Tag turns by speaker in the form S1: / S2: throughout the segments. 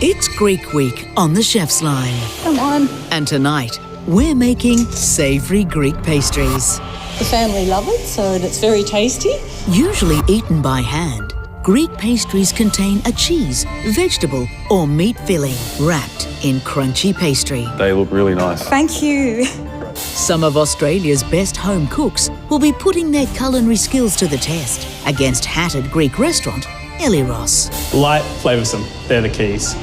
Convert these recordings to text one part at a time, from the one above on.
S1: It's Greek Week on the Chef's Line.
S2: Come on.
S1: And tonight, we're making savoury Greek pastries.
S2: The family love it, so it's very tasty.
S1: Usually eaten by hand, Greek pastries contain a cheese, vegetable or meat filling wrapped in crunchy pastry.
S3: They look really nice.
S2: Thank you.
S1: Some of Australia's best home cooks will be putting their culinary skills to the test against hatted Greek restaurant Eliros.
S4: Light, flavoursome, they're the keys.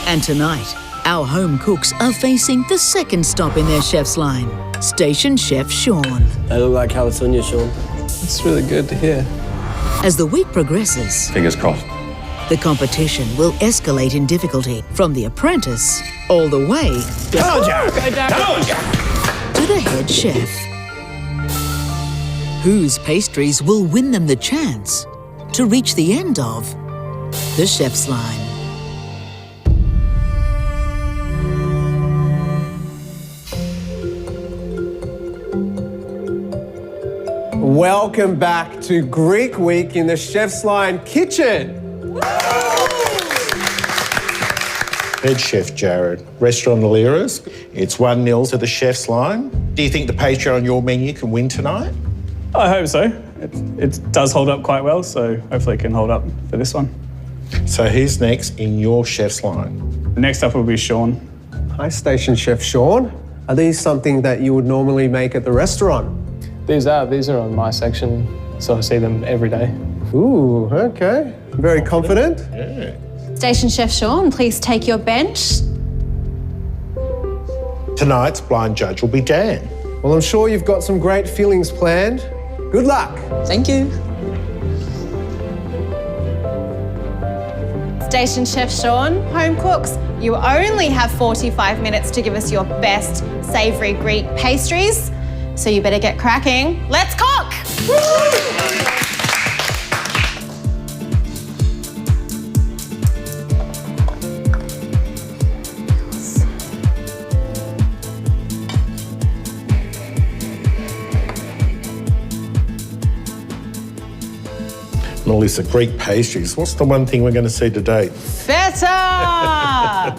S1: And tonight, our home cooks are facing the second stop in their chef's line, Station Chef Sean.
S5: They look like California, Sean.
S4: It's really good to hear.
S1: As the week progresses,
S3: Fingers crossed.
S1: the competition will escalate in difficulty from the apprentice all the way to the head chef. Whose pastries will win them the chance to reach the end of the chef's line?
S6: Welcome back to Greek Week in the Chef's Line kitchen.
S7: Head Chef Jared, Restaurant Eliros. It's 1-0 to the Chef's Line. Do you think the pastry on your menu can win tonight?
S4: I hope so. It does hold up quite well, so hopefully it can hold up for this one.
S7: So who's next in your Chef's Line?
S4: Next up will be Sean.
S6: Hi, Station Chef Sean. Are these something that you would normally make at the restaurant?
S8: These are on my section, so I see them every day.
S6: Ooh, okay. Very confident.
S7: Yeah.
S9: Station Chef Sean, please take your bench.
S7: Tonight's blind judge will be Dan.
S6: Well, I'm sure you've got some great fillings planned. Good luck.
S2: Thank you.
S9: Station Chef Sean, home cooks, you only have 45 minutes to give us your best savoury Greek pastries, so you better get cracking. Let's cook!
S7: Melissa, Greek pastries. What's the one thing we're going to see today?
S9: Feta!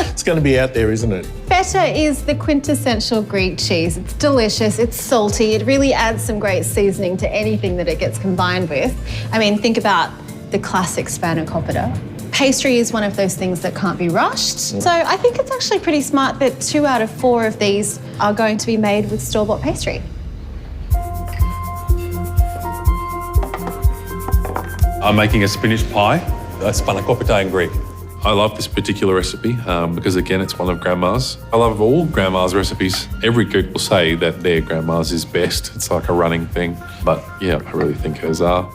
S7: It's going to be out there, isn't it?
S9: Feta is the quintessential Greek cheese. It's delicious, it's salty, it really adds some great seasoning to anything that it gets combined with. I mean, think about the classic Spanakopita. Pastry is one of those things that can't be rushed. So I think it's actually pretty smart that 2 out of 4 of these are going to be made with store-bought pastry.
S3: I'm making a spinach pie, a Spanakopita in Greek. I love this particular recipe because, again, it's one of Grandma's. I love all Grandma's recipes. Every cook will say that their Grandma's is best. It's like a running thing. But, yeah, I really think hers are.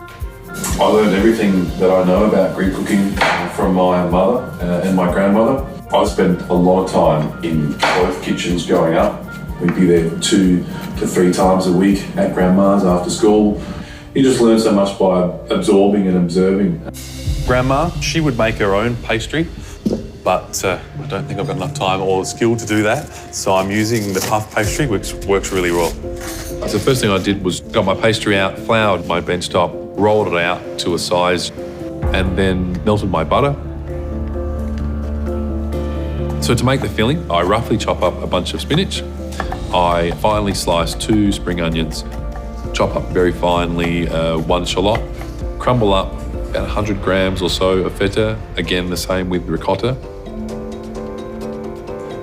S3: I learned everything that I know about Greek cooking from my mother and my grandmother. I spent a lot of time in both kitchens growing up. We'd be there 2 to 3 times a week at Grandma's after school. You just learn so much by absorbing and observing. Grandma, she would make her own pastry, but I don't think I've got enough time or skill to do that. So I'm using the puff pastry, which works really well. So the first thing I did was got my pastry out, floured my bench top, rolled it out to a size, and then melted my butter. So to make the filling, I roughly chop up a bunch of spinach. I finely slice 2 spring onions, chop up very finely 1 shallot, crumble up about 100 grams or so of feta, again the same with ricotta.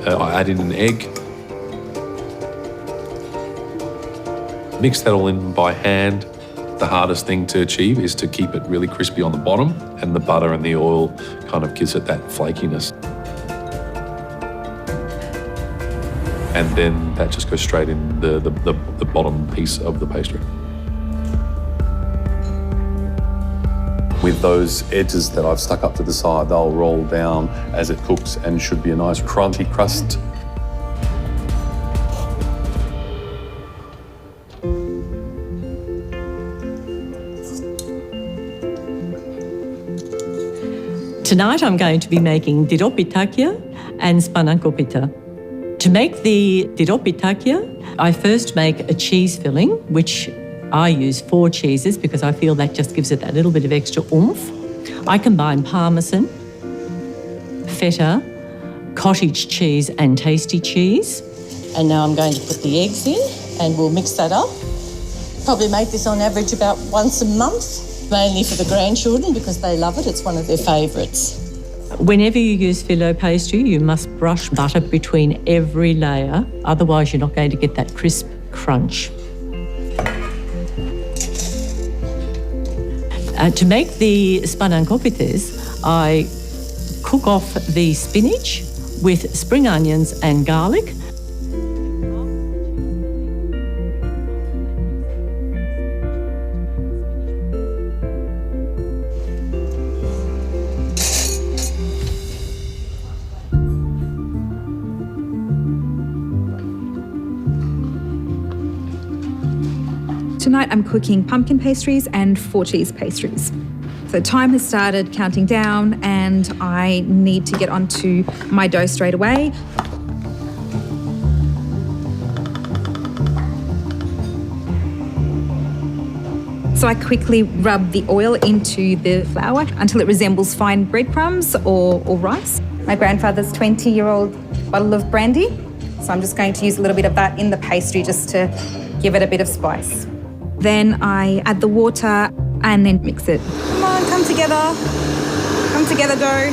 S3: I add in an egg, mix that all in by hand. The hardest thing to achieve is to keep it really crispy on the bottom, and the butter and the oil kind of gives it that flakiness. And then that just goes straight in the bottom piece of the pastry. With those edges that I've stuck up to the side, they'll roll down as it cooks and should be a nice crunchy crust.
S10: Tonight I'm going to be making diropitakia and spanakopita. To make the diropitakia, I first make a cheese filling, which I use 4 cheeses because I feel that just gives it that little bit of extra oomph. I combine parmesan, feta, cottage cheese and tasty cheese.
S2: And now I'm going to put the eggs in and we'll mix that up. Probably make this on average about once a month, mainly for the grandchildren because they love it. It's one of their favourites.
S10: Whenever you use filo pastry, you must brush butter between every layer, otherwise you're not going to get that crisp crunch. To make the Spanakopitas, I cook off the spinach with spring onions and garlic.
S5: Tonight I'm cooking pumpkin pastries and 4 cheese pastries. So time has started counting down and I need to get onto my dough straight away. So I quickly rub the oil into the flour until it resembles fine breadcrumbs or rice. My grandfather's 20-year-old bottle of brandy. So I'm just going to use a little bit of that in the pastry just to give it a bit of spice. Then I add the water and then mix it. Come on, come together. Come together, dough.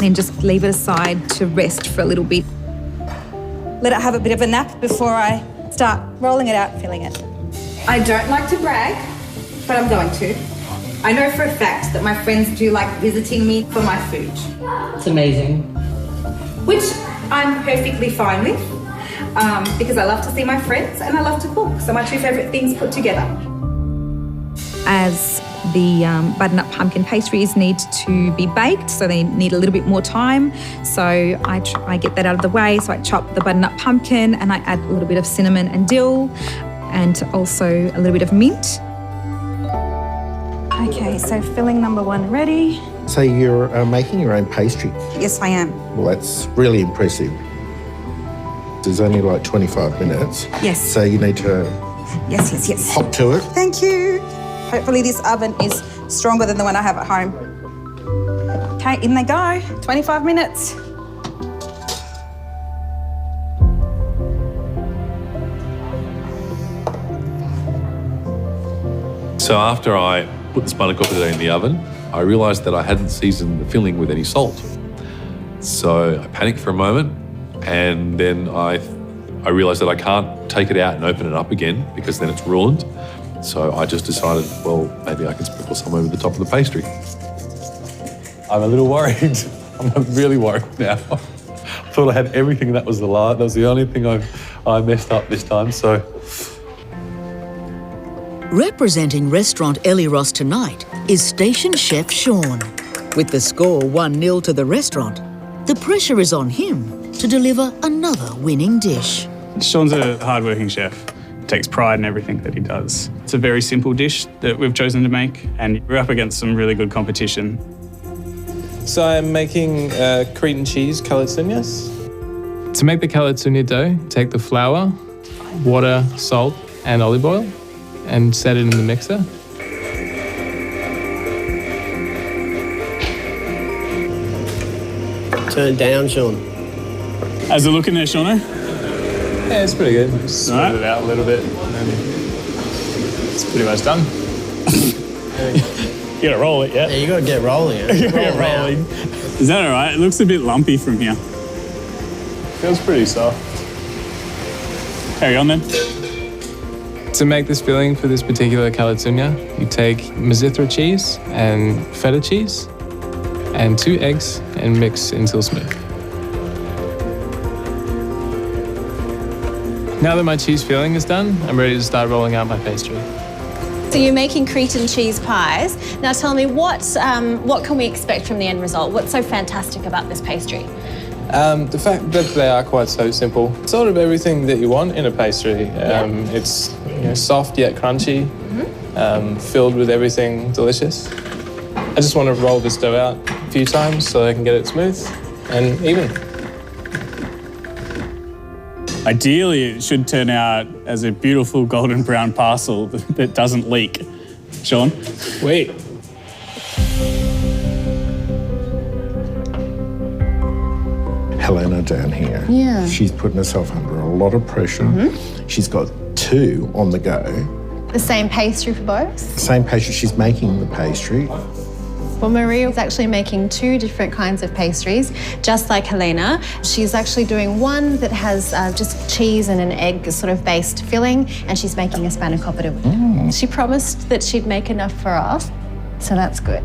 S5: Then just leave it aside to rest for a little bit. Let it have a bit of a nap before I start rolling it out and filling it. I don't like to brag, but I'm going to. I know for a fact that my friends do like visiting me for my food.
S10: It's amazing.
S5: Which I'm perfectly fine with. Because I love to see my friends and I love to cook. So my 2 favourite things put together. As the butternut pumpkin pastries need to be baked, so they need a little bit more time. So I get that out of the way. So I chop the butternut pumpkin and I add a little bit of cinnamon and dill and also a little bit of mint. Okay, so filling number 1 ready.
S7: So you're making your own pastry?
S5: Yes, I am.
S7: Well, that's really impressive. There's only like 25 minutes.
S5: Yes.
S7: So you need to
S5: Yes.
S7: hop to it.
S5: Thank you. Hopefully this oven is stronger than the one I have at home. Okay, in they go. 25 minutes.
S3: So after I put the Spanakopita in the oven, I realised that I hadn't seasoned the filling with any salt. So I panicked for a moment. And then I realised that I can't take it out and open it up again because then it's ruined. So I just decided, well, maybe I can sprinkle some over the top of the pastry. I'm a little worried. I'm really worried now. I thought I had everything. That was the only thing I messed up this time. So
S1: Representing restaurant Eliros tonight is station chef Sean. With the score 1-0 to the restaurant, the pressure is on him to deliver another winning dish.
S4: Sean's a hard-working chef. Takes pride in everything that he does. It's a very simple dish that we've chosen to make, and we're up against some really good competition.
S8: So I'm making Cretan cheese calzones. To make the calzone dough, take the flour, water, salt, and olive oil, and set it in the mixer.
S6: Turn it down, Sean.
S4: How's it looking there, Seano?
S8: Yeah, it's pretty good. Just smooth it out a little bit, and then it's pretty much done.
S4: You gotta roll it, yeah?
S6: Yeah, you gotta get rolling.
S4: Get rolling. Is that all right? It looks a bit lumpy from here.
S8: Feels pretty soft.
S4: Carry on then.
S8: To make this filling for this particular calzone, you take Mizithra cheese and feta cheese and 2 eggs and mix until smooth. Now that my cheese filling is done, I'm ready to start rolling out my pastry.
S9: So you're making Cretan cheese pies. Now tell me, what can we expect from the end result? What's so fantastic about this pastry?
S8: The fact that they are quite so simple. Sort of everything that you want in a pastry. It's soft yet crunchy, filled with everything delicious. I just want to roll this dough out a few times so I can get it smooth and even.
S4: Ideally, it should turn out as a beautiful golden brown parcel that doesn't leak. Sean?
S8: Wait.
S7: Helena down here.
S9: Yeah.
S7: She's putting herself under a lot of pressure. She's got 2 on the go.
S9: The same pastry for both?
S7: Same pastry, she's making the pastry.
S9: Well, Maria is actually making 2 different kinds of pastries, just like Helena. She's actually doing one that has just cheese and an egg sort of based filling, and she's making a spanakopita with it. She promised that she'd make enough for us, so that's good.